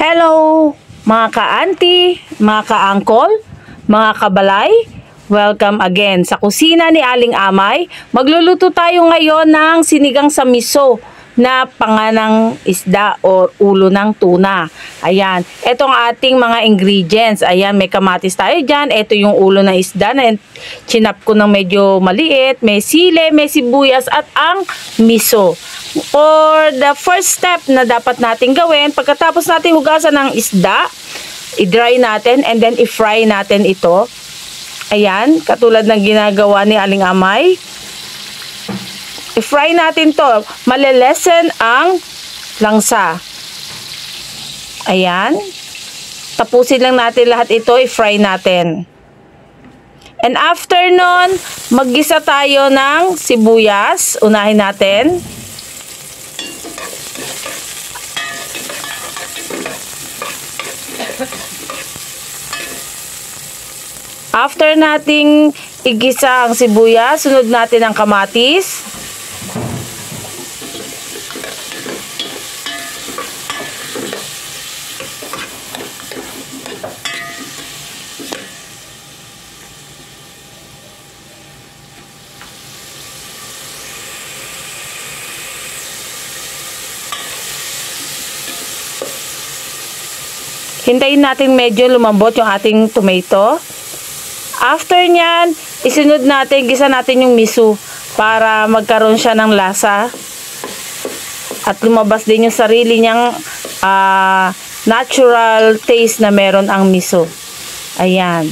Hello mga ka-auntie, mga ka-uncle, mga kabalay. Welcome again sa kusina ni Aling Amay. Magluluto tayo ngayon ng sinigang sa miso na panganang isda o ulo ng tuna. Ayan, etong ating mga ingredients. Ayan, may kamatis tayo dyan. Ito yung ulo ng isda na chinap ko ng medyo maliit. May sile, may sibuyas at ang miso. For the first step na dapat natin gawin, pagkatapos natin hugasan ng isda, i-dry natin and then i-fry natin ito. Ayan, katulad ng ginagawa ni Aling Amay. I-fry natin to, malelesen ang langsa. Ayan. Tapusin lang natin lahat ito, i-fry natin. And after nun, maggisa tayo ng sibuyas. Unahin natin. After nating igisa ang sibuyas, sunod natin ang kamatis. Hintayin natin medyo lumambot yung ating tomato. After nyan, isunod natin, gisa natin yung miso para magkaroon siya ng lasa. At lumabas din yung sarili niyang natural taste na meron ang miso. Ayan.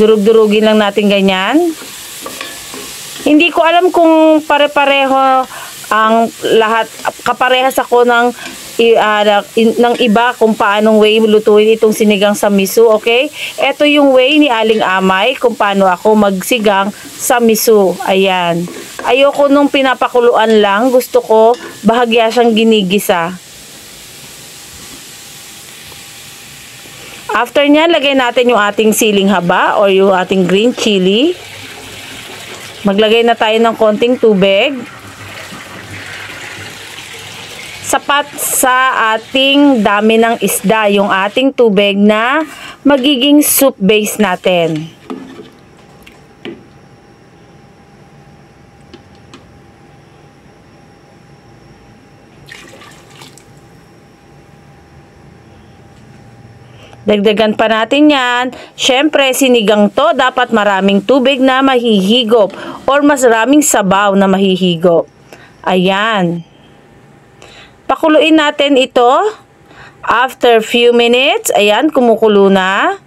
Durug-durugin lang natin ganyan. Hindi ko alam kung pare-pareho ang lahat. Kaparehas ako ng iba kung paanong way lutuin itong sinigang sa miso, okay? Ito yung way ni Aling Amay kung paano ako magsigang sa miso. Ayan. Ayoko nung pinapakuluan lang. Gusto ko bahagya siyang ginigisa. After nyan, lagay natin yung ating siling haba or yung ating green chili. Maglagay na tayo ng konting tubig. Sapat sa ating dami ng isda yung ating tubig na magiging soup base natin. Dagdagan pa natin yan. Siyempre, sinigang to, dapat maraming tubig na mahihigop or mas maraming sabaw na mahihigop. Ayan. Pakuluin natin ito. After few minutes, ayan, kumukulo na.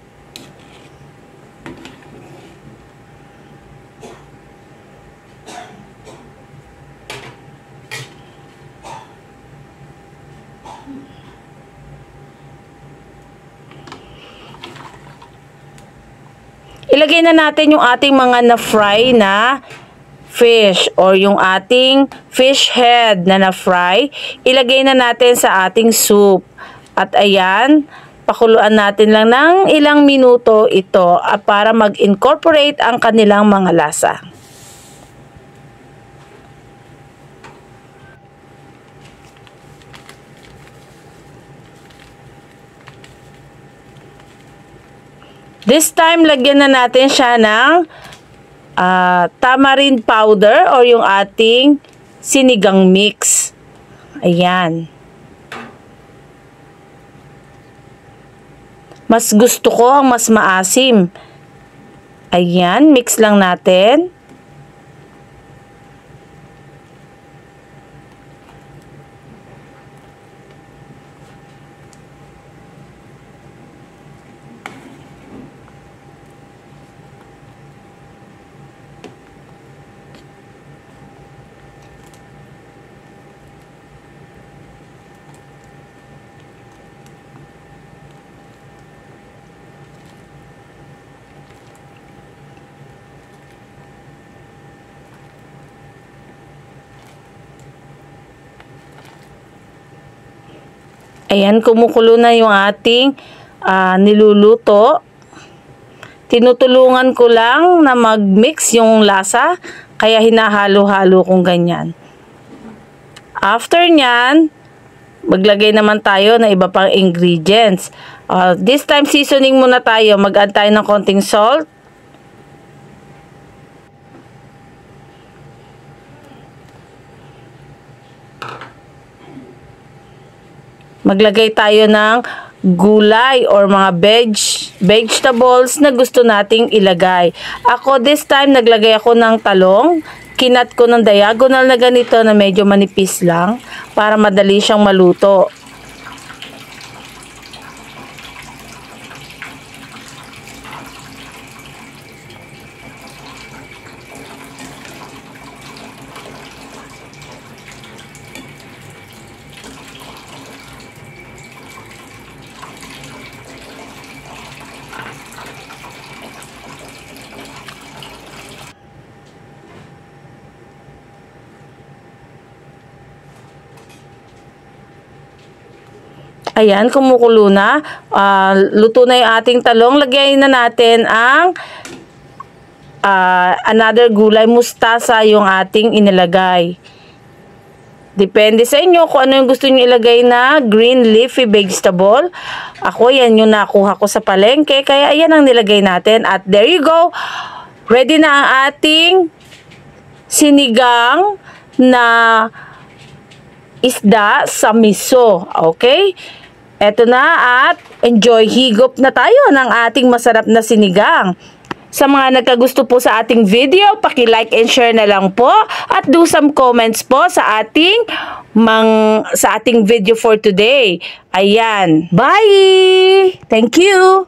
Ilagay na natin yung ating mga na-fry na fish or yung ating fish head na na-fry, ilagay na natin sa ating soup. At ayan, pakuluan natin lang ng ilang minuto ito para mag-incorporate ang kanilang mga lasa. This time, lagyan na natin siya ng tamarind powder or yung ating sinigang mix. Ayan. Mas gusto ko ang mas maasim. Ayan, mix lang natin. Ayan, kumukulo na yung ating niluluto. Tinutulungan ko lang na mag-mix yung lasa, kaya hinahalo-halo kong ganyan. After nyan, maglagay naman tayo ng iba pang ingredients. This time, seasoning muna tayo. Mag-add tayo ng konting salt. Maglagay tayo ng gulay or mga vegetables na gusto nating ilagay. Ako, this time, naglagay ako ng talong. Kinat ko ng diagonal na ganito na medyo manipis lang para madali siyang maluto. Ayan, kumukulo na. Luto na yung ating talong. Lagyan na natin ang another gulay, mustasa yung ating inilagay. Depende sa inyo kung ano yung gusto nyo ilagay na green leafy vegetable. Ako, yan yung nakuha ko sa palengke. Kaya ayan ang nilagay natin. At there you go. Ready na ang ating sinigang na isda sa miso. Okay? Eto na at enjoy, higop na tayo ng ating masarap na sinigang. Sa mga nagkagusto po sa ating video, paki-like and share na lang po at do some comments po sa ating video for today. Ayan. Bye! Thank you!